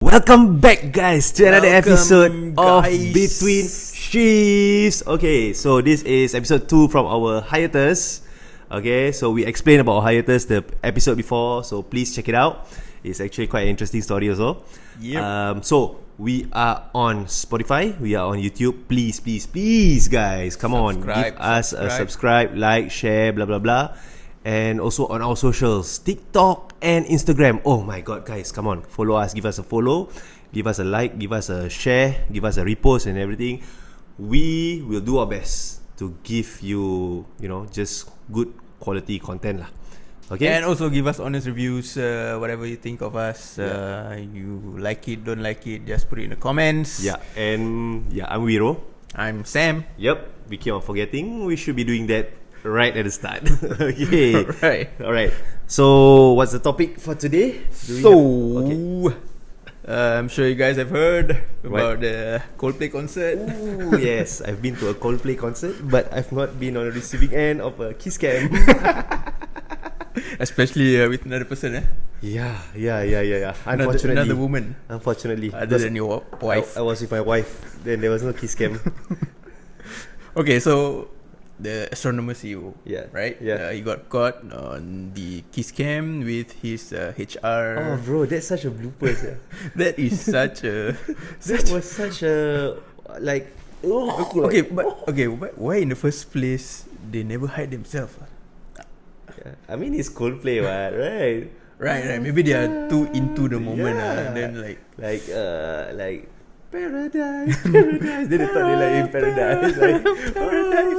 Welcome back, guys, to another episode of guys. Between Shifts. Okay, so this is episode 2 from our hiatus. Okay, so we explained about hiatus the episode before, so please check it out. It's actually quite an interesting story also. Yep. So we are on Spotify, we are on YouTube. Please, guys, come on, give us a subscribe, like, share, blah blah blah. And also on our socials, TikTok and Instagram. Oh my god, guys, come on, follow us, give us a follow, give us a like, give us a share, give us a repost and everything. We will do our best to give you, just good quality content lah. Okay. And also give us honest reviews, whatever you think of us. You like it, don't like it, just put it in the comments. Yeah, and I'm Wiro. I'm Sam. Yep, we keep on forgetting. We should be doing that right at the start. Okay. Alright. So, what's the topic for today? I'm sure you guys have heard about the Coldplay concert. Ooh, yes, I've been to a Coldplay concert, but I've not been on the receiving end of a kiss cam. Especially with another person, Yeah. Unfortunately, another woman. Unfortunately, other than your wife. I was with my wife. Then there was no kiss cam. Okay, so the Astronomer CEO, right? Yeah. He got caught on the kiss cam with his HR. Oh, bro, that's such a blooper. That is such a. That was such a like. But why in the first place they never hide themselves? Yeah. I mean, it's Coldplay, right? Right. Maybe they are too into the moment. Then like paradise. Then they thought they like in paradise. Paradise.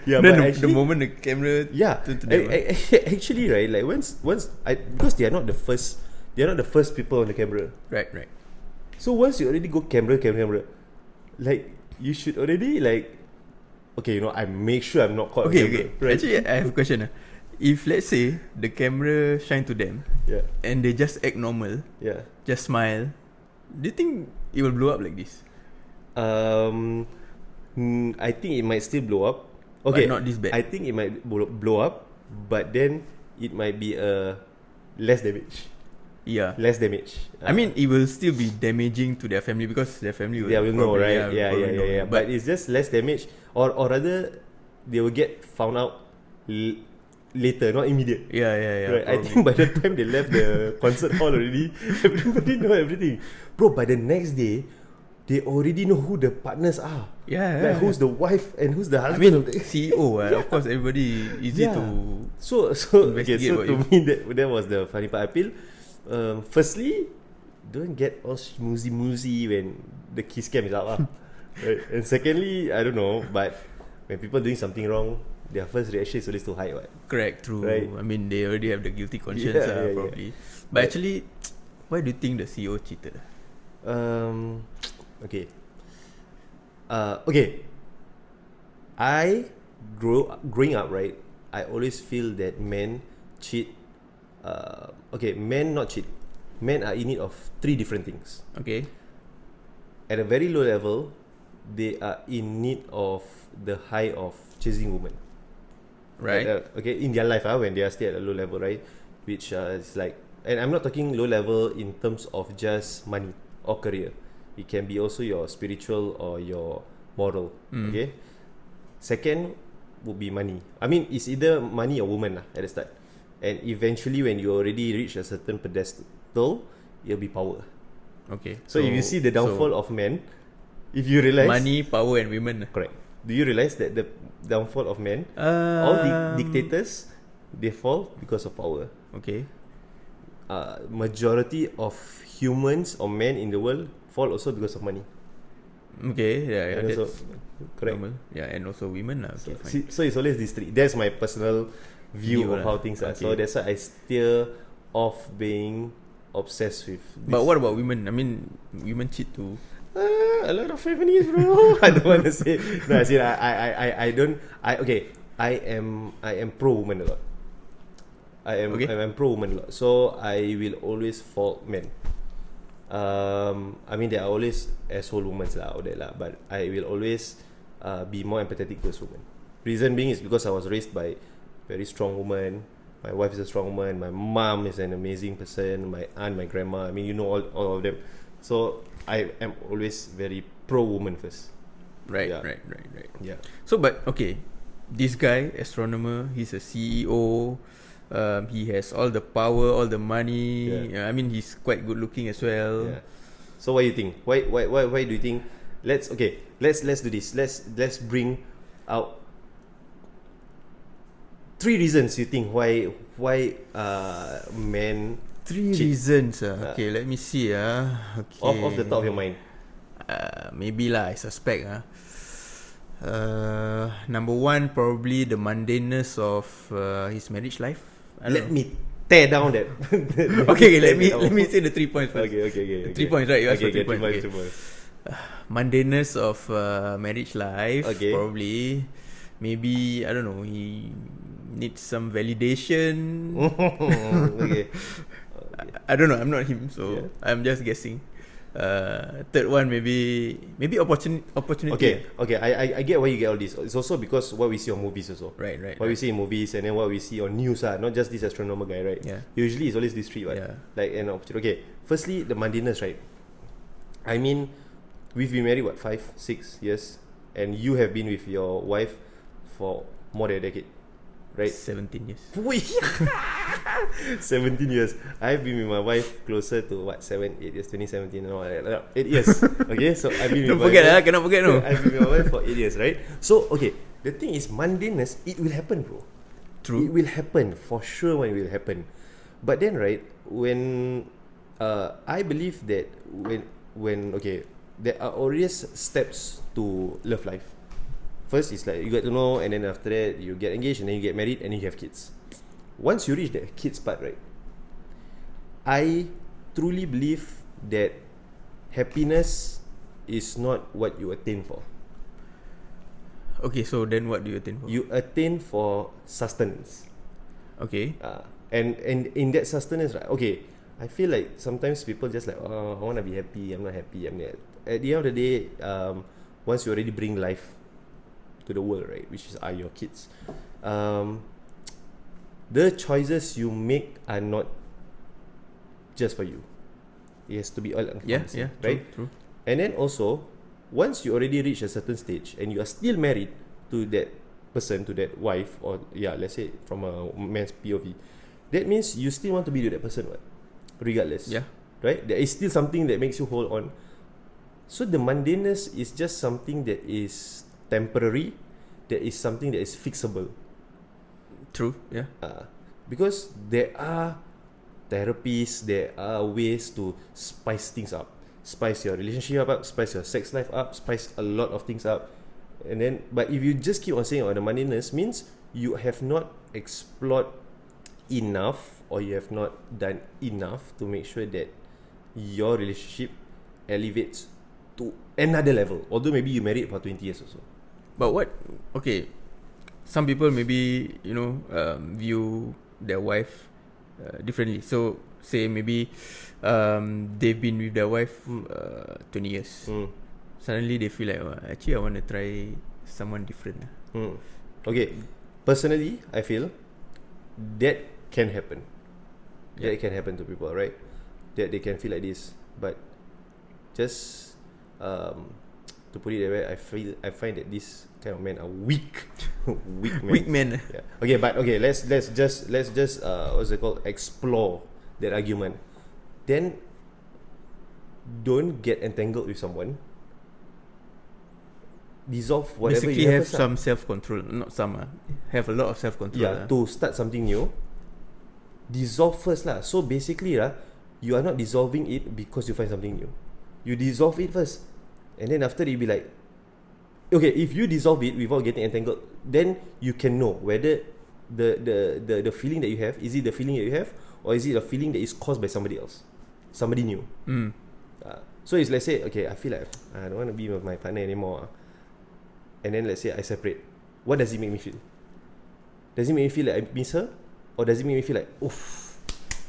Yeah, then but actually, the moment the camera to them, actually, right, like once because they are not the first people on the camera. Right. So once you already go camera, like you should already like, okay, I make sure I'm not caught. Okay. Right? Actually, I have a question. If let's say the camera shine to them, and they just act normal, just smile, do you think it will blow up like this? I think it might still blow up. Okay, but not this bad. I think it might blow up, but then it might be less damage. Yeah, less damage. I mean, it will still be damaging to their family because their family will know, right? Yeah. But But it's just less damage, or rather, they will get found out later, not immediate. Yeah. Right. I think by the time they left the concert hall already, everybody know everything. Bro, by the next day, they already know who the partners are. Yeah. Like who's the wife and who's the I husband. mean, CEO. Of course, everybody easy to. So to me that was the funny part. I feel, firstly, don't get all schmoozy when the kiss cam is out. Right? And secondly, I don't know, but when people doing something wrong, their first reaction is always to hide. Correct, true. Right? I mean, they already have the guilty conscience, probably. But actually, why do you think the CEO cheated? Okay. Growing up, right, I always feel that men cheat. Men not cheat. Men are in need of 3 different things. Okay. At a very low level, they are in need of the high of chasing women. Right. In their life, when they are still at a low level, right, which is like, and I'm not talking low level in terms of just money or career. It can be also your spiritual or your moral. Okay. Second would be money. I mean, it's either money or woman at the start. And eventually, when you already reach a certain pedestal, it'll be power. Okay. So if you see the downfall of men, if you realize money, power, and women. Correct. Do you realize that the downfall of men, all the dictators, they fall because of power. Okay. Majority of humans or men in the world fall also because of money. Okay, yeah, and that's also, correct. Normal. Yeah, and also women. Okay, so it's always these 3. That's my personal view of how things are. So that's why I steer off being obsessed with this. But what about women? I mean, women cheat too. A lot of feminists, bro. I don't want to say. No, I don't. I am pro woman a lot. I am pro woman a lot. So I will always fault men. I mean, there are always asshole women out there but I will always be more empathetic towards women. Reason being is because I was raised by very strong woman, My wife is a strong woman. My mom is an amazing person. My aunt, my grandma. I mean, you know all of them. So I am always very pro woman first. Right. Yeah. So, but okay, this guy, astronomer, he's a CEO. He has all the power, all the money. Yeah. I mean, he's quite good looking as well. Yeah. So what do you think? Why do you think? Let's do this. Let's bring out 3 reasons you think why men 3 cheat. reasons. Okay, let me see. Okay. Off the top of your mind. Maybe lah, I suspect. Number 1, probably the mundaneness of his marriage life. Let me tear down that. Okay, let me say the 3 points first. Okay. 3 points, right? You asked for 3 3 points. points. Mundaneness of marriage life. Okay. Probably. Maybe, I don't know, he needs some validation. Okay. I don't know, I'm not him, so I'm just guessing. Third one, maybe opportunity. Okay. I get why you get all this. It's also because what we see on movies also. Right. What we see in movies and then what we see on news, not just this astronomer guy, right? Yeah. Usually it's always this three, right? Yeah. Like an opportunity. Okay. Firstly, the mundaneness, right? I mean, we've been married 5-6 years, and you have been with your wife for more than a decade, right? 17 years. Wait. 17 years. I've been with my wife closer to 7-8 years, 2017 and all that. 8 years. Okay, so I've been Don't with forget, my wife. cannot forget, no. I've been with my wife for 8 years, right? So okay, the thing is mundaneness, it will happen, bro. True. It will happen for sure. When it will happen, but then right when I believe that when okay, there are always steps to love life. First is like you get to know, and then after that you get engaged, and then you get married, and then you have kids. Once you reach the kids part, right, I truly believe that happiness is not what you attain for. Okay, so then what do you attain for? You attain for sustenance. Okay. And in that sustenance, right? Okay, I feel like sometimes people just like, oh, I want to be happy. I'm not happy. At the end of the day, once you already bring life to the world, right, which are your kids, the choices you make are not just for you. It has to be all encompassing, right? True. And then also, once you already reach a certain stage and you are still married to that person, to that wife, or let's say from a man's POV, that means you still want to be with that person, what? Regardless. Yeah. Right? There is still something that makes you hold on. So the mundaneness is just something that is temporary, that is something that is fixable. True, yeah. Because there are therapies, there are ways to spice things up. Spice your relationship up, spice your sex life up, spice a lot of things up. And then, but if you just keep on saying the mundaneness, means you have not explored enough, or you have not done enough to make sure that your relationship elevates to another level. Although maybe you married for 20 years or so. But what? Okay, some people maybe view their wife differently. So say maybe they've been with their wife 20 years. Suddenly they feel like, actually I want to try someone different. Okay, personally I feel that can happen. That can happen to people, right? That they can feel like this. But just to put it that way, I find that this kind of men are weak. Weak men. Weak men. Yeah. Okay, let's just what's it called? Explore that argument. Then don't get entangled with someone. Dissolve whatever Basically you have some self-control. Not some. Have a lot of self-control. Yeah, to start something new. Dissolve first lah. So basically you are not dissolving it because you find something new. You dissolve it first, and then after you be like, okay, if you dissolve it without getting entangled, then you can know whether the feeling that you have, is it the feeling that you have, or is it a feeling that is caused by somebody else, somebody new. So it's, let's say, okay, I feel like I don't want to be with my partner anymore, and then let's say I separate. What does it make me feel? Does it make me feel like I miss her, or does it make me feel like, oof,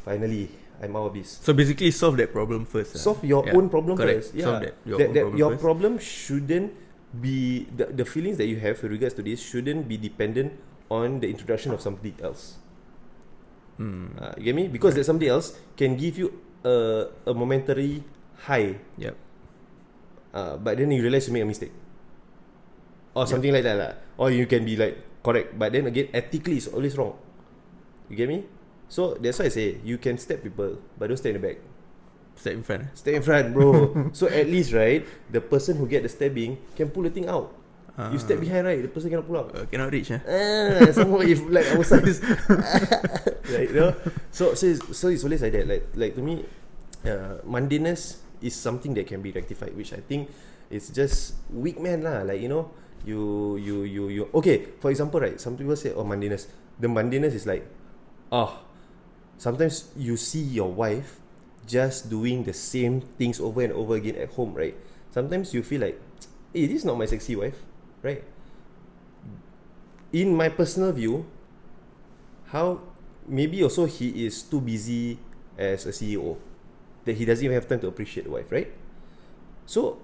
finally I'm out of this? So basically solve that problem first. Solve your own problem correct. first. Yeah. Solve that your problem shouldn't be the feelings that you have with regards to this shouldn't be dependent on the introduction of somebody else. You get me? Because that somebody else can give you a momentary high. Yep. But then you realize you make a mistake. Or something like that lah. Or you can be like correct, but then again ethically it's always wrong. You get me? So that's why I say you can stab people, but don't stay in the back. Step in front. Stay in front, bro. So at least, right, the person who get the stabbing can pull the thing out. You step behind, right, the person cannot pull out. Cannot reach, Somehow if like our size, like, you know. So it's always like that. Like to me, mundaneness is something that can be rectified, which I think it's just weak man lah. Like, you know, you. Okay, for example, right, some people say, oh, mundaneness. The mundaneness is like, sometimes you see your wife just doing the same things over and over again at home, right? Sometimes you feel like, hey, this is not my sexy wife, right? In my personal view, how maybe also he is too busy as a CEO that he doesn't even have time to appreciate the wife, right? So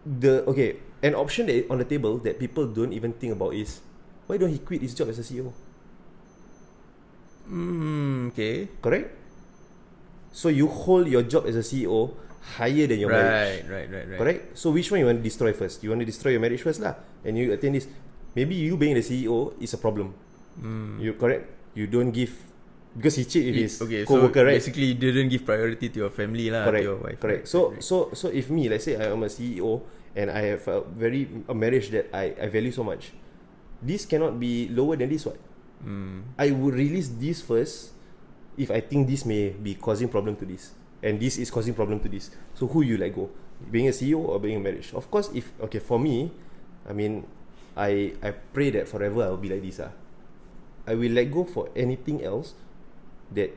an option that on the table that people don't even think about is, why don't he quit his job as a CEO? Okay. Correct? So you hold your job as a CEO higher than your marriage. Right. Correct? So which one you want to destroy first? You want to destroy your marriage first lah, and you attain this. Maybe you being the CEO is a problem. You correct? You don't give, because he cheat with his co-worker, right? Basically, you didn't give priority to your family lah, correct, to your wife. Correct. Right. So if me, let's say I am a CEO and I have a marriage that I value so much, this cannot be lower than this one. I would release this first if I think this may be causing problem to this, and this is causing problem to this. So who you let go? Being a CEO or being a marriage? Of course, for me, I mean, I pray that forever I will be like this. I will let go for anything else that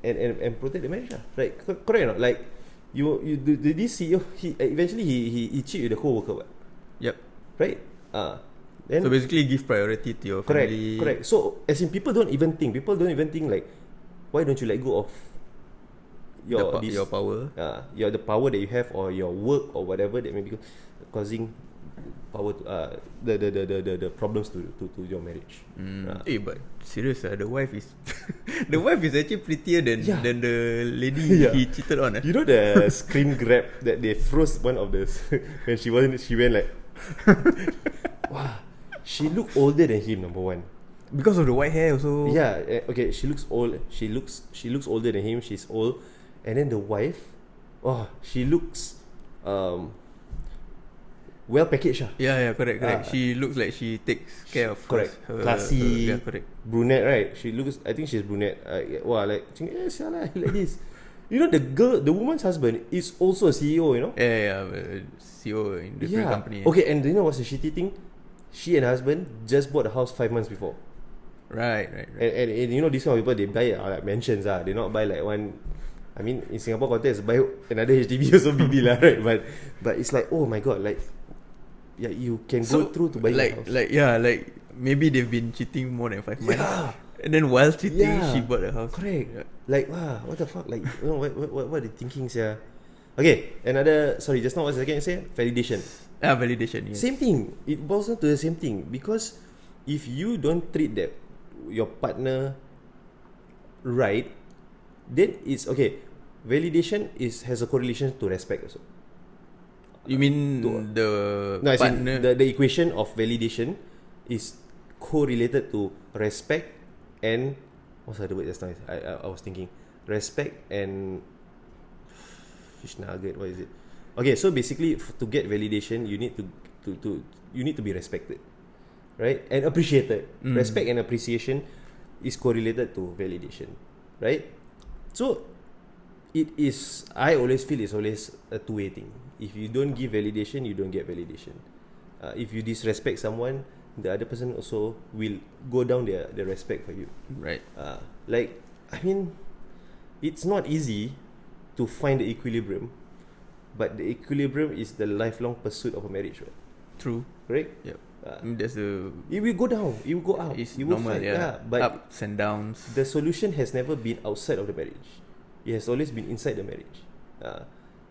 and protect the marriage. Right? Correct or not? Like this CEO, he eventually he cheat with the co-worker. Yep. Right? So basically give priority to your family. Correct. So as in people don't even think like, why don't you let go of your power? The power that you have, or your work, or whatever that may be causing power to, the problems to your marriage. But serious, the wife is the wife is actually prettier than the lady he cheated on. You know the screen grab that they froze one of the when she went like, wow, she looked older than him, number one. Because of the white hair also. Yeah, okay, she looks old. She looks older than him. She's old. And then the wife, she looks well packaged. Yeah, correct. She looks like she takes care of correct. her Classy, correct. Brunette, right? She looks, I think she's brunette. Like this. You know, the woman's husband is also a CEO, you know? Yeah, CEO in different company. Okay, and you know what's the shitty thing? She and her husband just bought a house 5 months before. Right. And you know, these kind of people, they buy like mansions. They not buy like one. I mean, in Singapore context, buy another HDB also big deal, right? But it's like, oh my god, like, you can go through to buy a house. Like maybe they've been cheating more than 5 months. And then while cheating, she bought a house. Correct. Yeah. Like, what the fuck? Like, you know, what are they thinking, sir? Okay, just now what was the second say? Validation. Validation, yes. Same thing. It boils down to the same thing. Because if you don't treat your partner right, then it's okay. Validation has a correlation to respect also. You mean partner? The equation of validation is correlated to respect and what's the other word just now? I was thinking respect and fish nugget. What is it? Okay, so basically to get validation, you need to be respected, right? And appreciated. Respect and appreciation is correlated to validation, right? So I always feel it's always a two-way thing. If you don't give validation, you don't get validation. If you disrespect someone, the other person also will go down their respect for you. Right. Like, I mean, it's not easy to find the equilibrium, but the equilibrium is the lifelong pursuit of a marriage, right? True. Correct? Yep. There's it will go down, it will go up, it's it will normal, fight, but ups and downs. the solution has never been outside of the marriage. It has always been inside the marriage.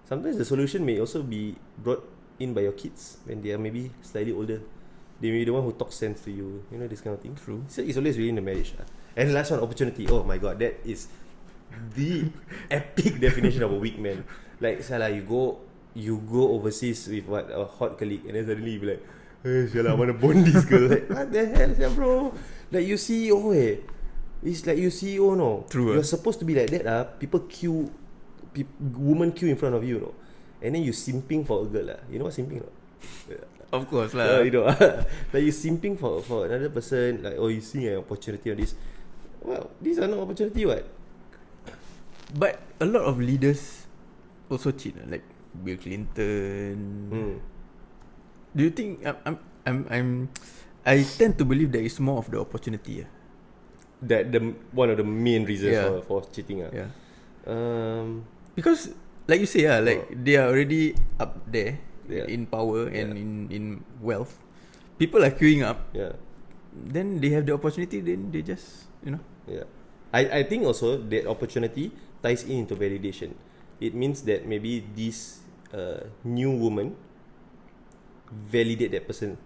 Sometimes the solution may also be brought in by your kids when they are maybe slightly older. They may be the one who talks sense to you, you know, this kind of thing. True. So it's always within the marriage. And last one, opportunity. Oh my god, that is the epic definition of a weak man. Like, salah, you go overseas with what, a hot colleague, and then suddenly you be like, hey, salah, I wanna bond this girl. Like, what the hell, yeah, bro? Like, you CEO, It's like you CEO, no. True. You're supposed to be like that, people women queue in front of you, no. And then you simping for a girl, You know what simping, no? Of course lah. You know, like you simping for another person, like, oh, you see an opportunity on this. Well, these are not opportunity, what? But a lot of leaders also cheat, like Bill Clinton. Do you think I tend to believe there is more of the opportunity. That the one of the main reasons for cheating. Yeah. Because like you say, like they are already up there in power and in wealth. People are queuing up. Yeah. Then they have the opportunity. Then they just Yeah. I think also that opportunity ties into validation. It means that maybe this new woman validate that person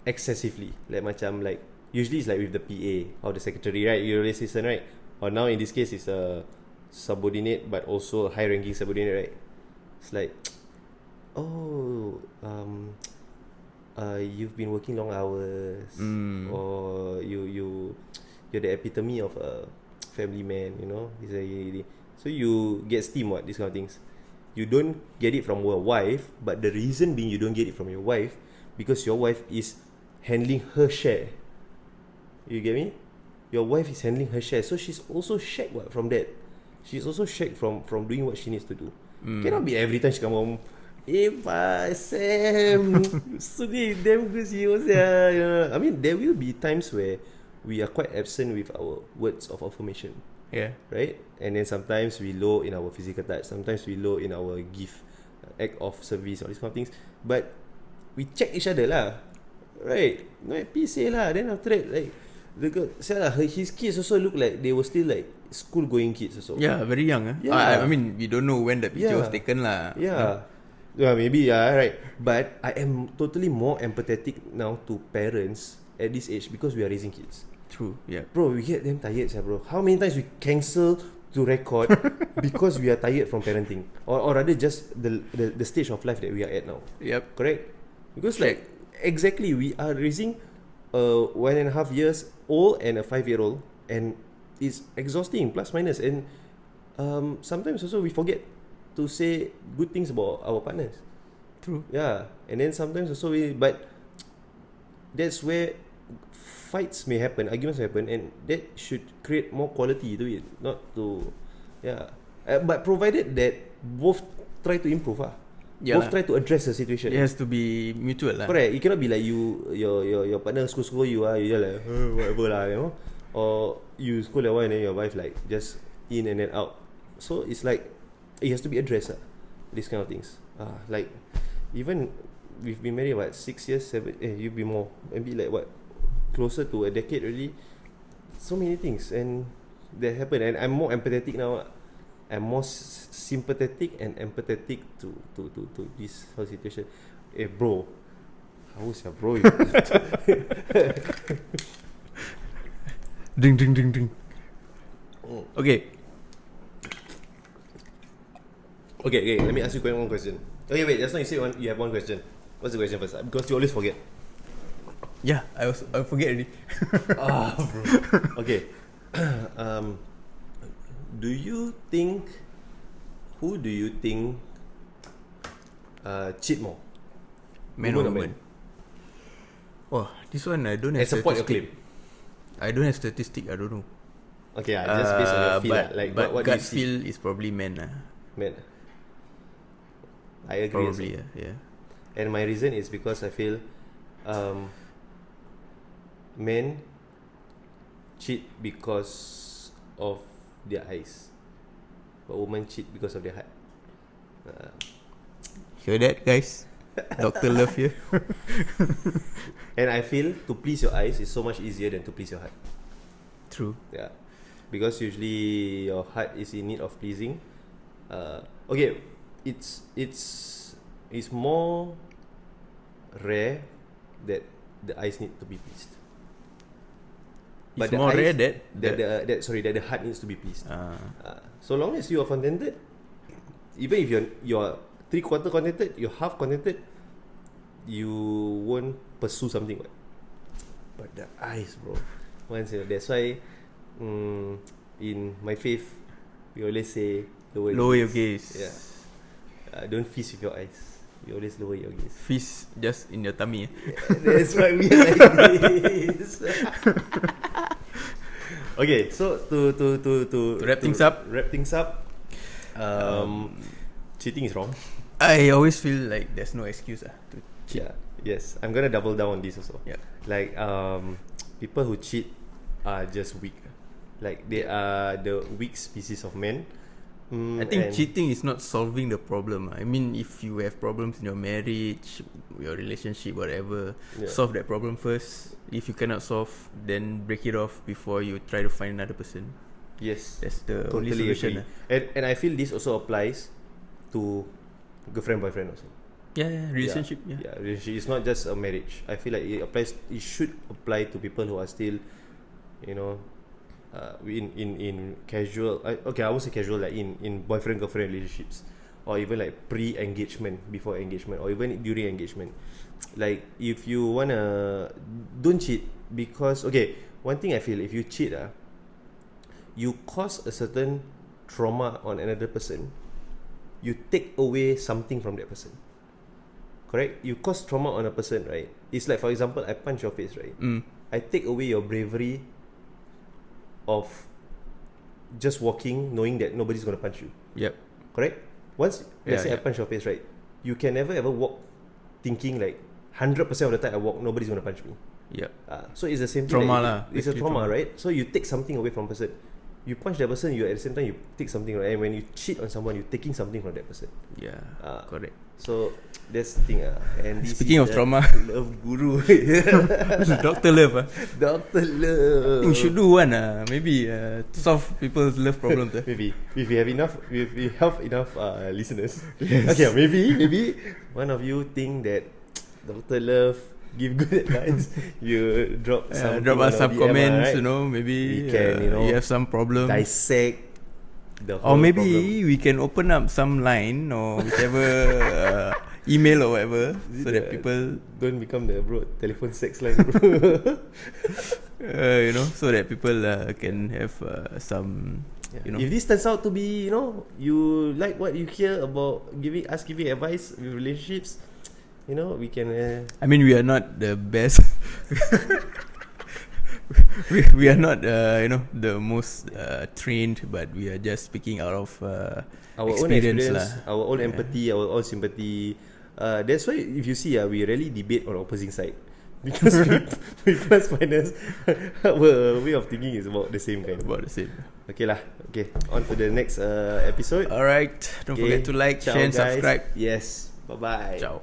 excessively. Like macam like usually it's like with the PA or the secretary, right? Your assistant, right? Or now in this case it's a subordinate but also a high ranking subordinate, right? It's like, you've been working long hours, or you're the epitome of a family man, so you get steam, these kind of things. You don't get it from your wife, but the reason being you don't get it from your wife because your wife is handling her share. You get me? Your wife is handling her share, so she's also shacked from that. She's also shacked from doing what she needs to do. Cannot be every time she come home, Sam, Sudi, damn good CEO, I mean, there will be times where we are quite absent with our words of affirmation. Yeah. Right? And then sometimes we low in our physical touch. Sometimes we low in our gift, act of service, all these kind of things. But we check each other lah. Right? No happy say lah. Then after that, like, the girl, his kids also look like they were still like school going kids also. Yeah, very young. Yeah. I mean, we don't know when the picture was taken lah. Yeah. Yeah, maybe, right. But I am totally more empathetic now to parents at this age because we are raising kids. True, yeah. Bro, we get damn tired, bro. How many times we cancel to record because we are tired from parenting, or rather just the stage of life that we are at now. Yep. Correct. Because like exactly we are raising a 1.5 years old and a 5-year-old, and it's exhausting plus minus, and sometimes also we forget to say good things about our partners. True. Yeah, and then sometimes also but that's where fights may happen, arguments may happen, and that should create more quality to it, not to, but provided that both try to improve, both try to address the situation. It has to be mutual lah. Correct. It cannot be like your partner scold you, you like whatever lah, or you scold your wife and then your wife like just in and then out. So it's like it has to be addressed, these kind of things. Like even we've been married 6 years, 7. You've been more, maybe like closer to a decade already. So many things and that happen, and I'm more empathetic now. I'm more sympathetic and empathetic to this whole situation. Bro, how's your bro? Ding ding ding ding. Okay, let me ask you one question. Okay, wait, just now you said you have one question. What's the question first? Because you always forget. Yeah, I forget already. Bro. Okay. Who do you think cheat more? Man or woman? Oh, this one I don't have statistic. Support your claim. I don't have statistic. I don't know. Okay, just based on your feel. But what gut do you see? feel is probably men. Men. I agree. Probably, yeah. And my reason is because I feel men cheat because of their eyes, but women cheat because of their heart. Hear that, guys? Dr. Love here. And I feel to please your eyes is so much easier than to please your heart. True. Yeah, because usually your heart is in need of pleasing. Okay, it's more rare that the eyes need to be pleased. but it's more rare that that the heart needs to be pleased. So long as you are contented, even if you're 3/4 contented, you're half contented, you won't pursue something. But the eyes, bro. That's why in my faith, we always say lower your gaze. Yeah. Don't feast with your eyes. You always lower your gaze. Feast just in your tummy. That's why we are like this. Okay, so to wrap things up. Cheating is wrong. I always feel like there's no excuse to cheat. Yeah. Yes, I'm gonna double down on this also. Yeah. Like people who cheat are just weak. Like they are the weak species of men. I think cheating is not solving the problem. I mean, if you have problems in your marriage, your relationship, whatever, solve that problem first. If you cannot solve, then break it off before you try to find another person. Yes, that's the totally only solution. And I feel this also applies to girlfriend boyfriend also. Yeah, relationship. Yeah, relationship. It's not just a marriage. I feel like it should apply to people who are still, in casual. I won't say casual, like in boyfriend girlfriend relationships, or even like pre-engagement, before engagement, or even during engagement. Like if you wanna, don't cheat, because one thing I feel, if you cheat, you cause a certain trauma on another person. You take away something from that person. Correct? You cause trauma on a person, right? It's like, for example, I punch your face, right? I take away your bravery of just walking, knowing that nobody's gonna punch you. Yep. Correct? Once let's say I punch your face, right? You can never ever walk thinking like 100% of the time I walk, nobody's gonna punch me. Yep. So it's the same thing. Trauma lah. It's a trauma, right? So you take something away from person. You punch that person, you at the same time you take something, right? And when you cheat on someone, you're taking something from that person. Yeah. Correct. So that's the thing. And speaking of trauma, love guru. Dr. Love. Dr. Love. I think should do one. Maybe to solve people's love problems. Maybe if we have enough, if we have enough listeners. Yes. Okay, maybe one of you think that Dr. Love give good advice. You drop us some comments. Right? Maybe we can, you have some problem. Dissect the whole or maybe problem. We can open up some line or whichever email or whatever, so that people don't become the telephone sex line, bro. So that people can have some. If this turns out to be, you like what you hear about giving advice with relationships, we can. I mean, we are not the best. we are not, the most trained, but we are just speaking out of our experience, own experience, our own empathy, our own sympathy. That's why if you see, we rarely debate on opposing side, because we plus minus our way of thinking is about the same kind. About the same. Okay, on to the next episode. Alright, don't forget to like, share and subscribe. Yes, bye bye. Ciao.